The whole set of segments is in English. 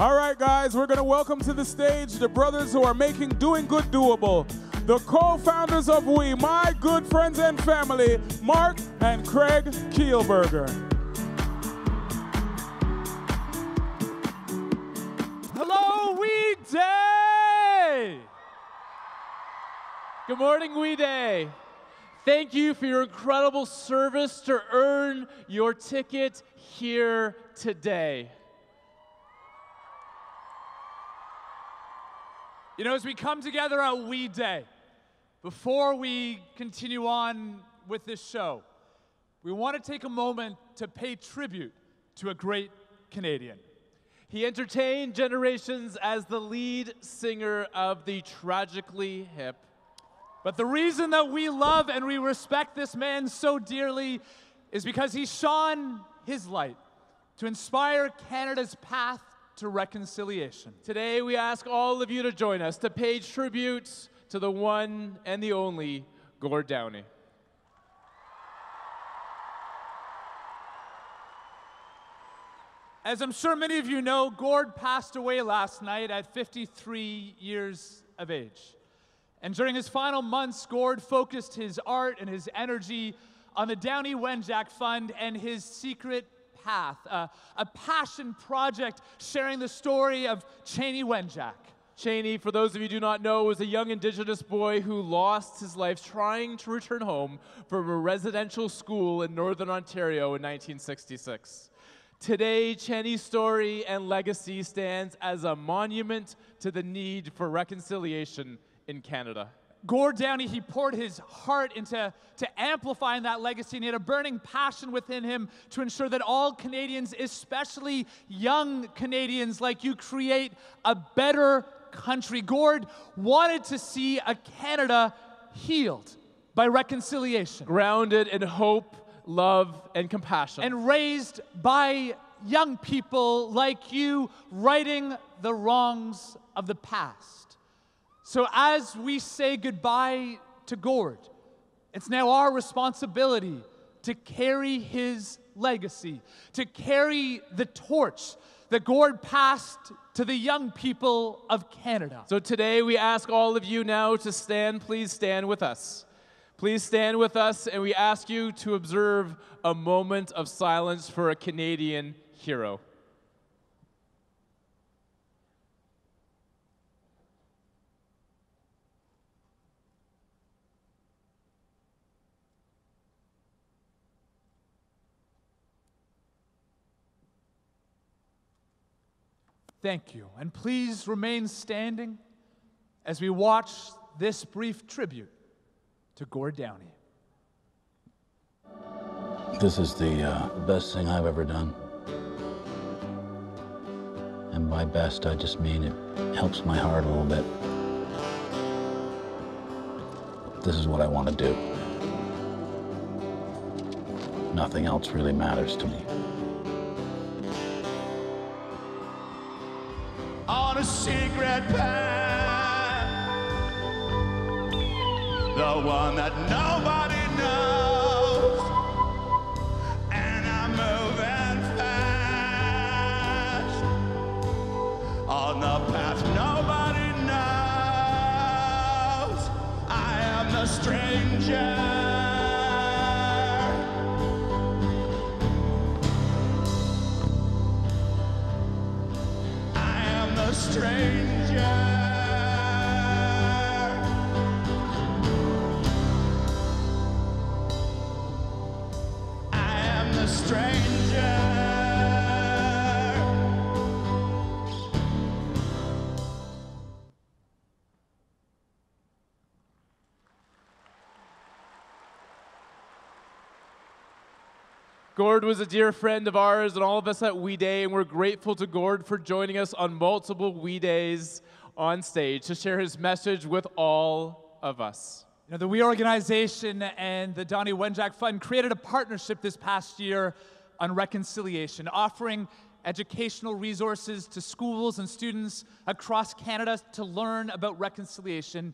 All right, guys, we're going to welcome to the stage the brothers who are making doing good doable. The co-founders of We, my good friends and family, Marc and Craig Kielberger. Hello, We Day! Good morning, We Day. Thank you for your incredible service to earn your ticket here today. You know, as we come together at We Day, before we continue on with this show, we want to take a moment to pay tribute to a great Canadian. He entertained generations as the lead singer of the Tragically Hip. But the reason that we love and we respect this man so dearly is because he shone his light to inspire Canada's path to reconciliation. Today, we ask all of you to join us to pay tribute to the one and the only Gord Downie. As I'm sure many of you know, Gord passed away last night at 53 years of age. And during his final months, Gord focused his art and his energy on the Downie Wenjack Fund and his secret path, a passion project sharing the story of Cheney Wenjack. Cheney, for those of you who do not know, was a young Indigenous boy who lost his life trying to return home from a residential school in Northern Ontario in 1966. Today, Cheney's story and legacy stands as a monument to the need for reconciliation in Canada. Gord Downie, he poured his heart into amplifying that legacy, and he had a burning passion within him to ensure that all Canadians, especially young Canadians like you, create a better country. Gord wanted to see a Canada healed by reconciliation, grounded in hope, love, and compassion, and raised by young people like you, righting the wrongs of the past. So as we say goodbye to Gord, it's now our responsibility to carry his legacy, to carry the torch that Gord passed to the young people of Canada. So today we ask all of you now to stand. Please stand with us. Please stand with us, and we ask you to observe a moment of silence for a Canadian hero. Thank you, and please remain standing as we watch this brief tribute to Gord Downie. This is the best thing I've ever done. And by best, I just mean it helps my heart a little bit. This is what I want to do. Nothing else really matters to me. On a secret path, the one that nobody knows, and I'm moving fast on the path nobody knows. I am the stranger. Stranger, I am the stranger. Gord was a dear friend of ours and all of us at We Day, and we're grateful to Gord for joining us on multiple We Days on stage to share his message with all of us. You know, the We organization and the Downie Wenjack Fund created a partnership this past year on reconciliation, offering educational resources to schools and students across Canada to learn about reconciliation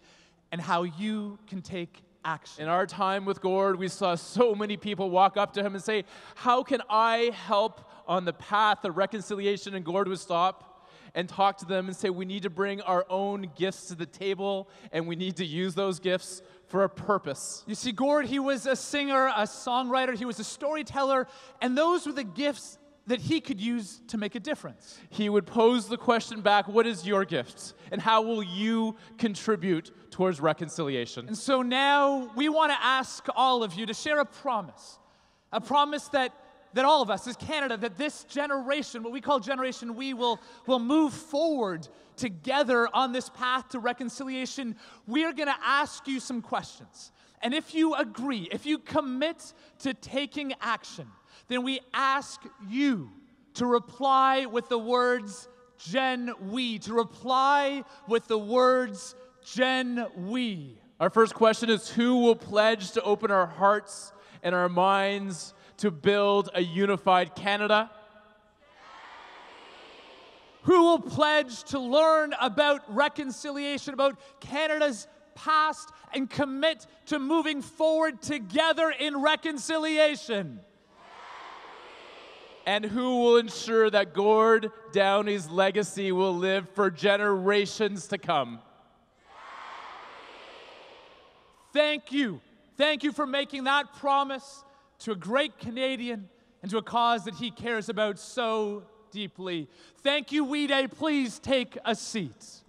and how you can take action. In our time with Gord, we saw so many people walk up to him and say, "How can I help on the path of reconciliation?" And Gord would stop and talk to them and say we need to bring our own gifts to the table and we need to use those gifts for a purpose. You see, Gord, he was a singer, a songwriter, he was a storyteller, and those were the gifts that he could use to make a difference. He would pose the question back, what is your gift? And how will you contribute towards reconciliation? And so now we want to ask all of you to share a promise that all of us as Canada, that this generation, what we call Generation We, will move forward together on this path to reconciliation. We are going to ask you some questions. And if you agree, if you commit to taking action, then we ask you to reply with the words Gen We, to reply with the words Gen We. Our first question is, who will pledge to open our hearts and our minds to build a unified Canada? Who will pledge to learn about reconciliation, about Canada's past, and commit to moving forward together in reconciliation? And who will ensure that Gord Downie's legacy will live for generations to come? Thank you. Thank you for making that promise to a great Canadian and to a cause that he cares about so deeply. Thank you, We Day. Please take a seat.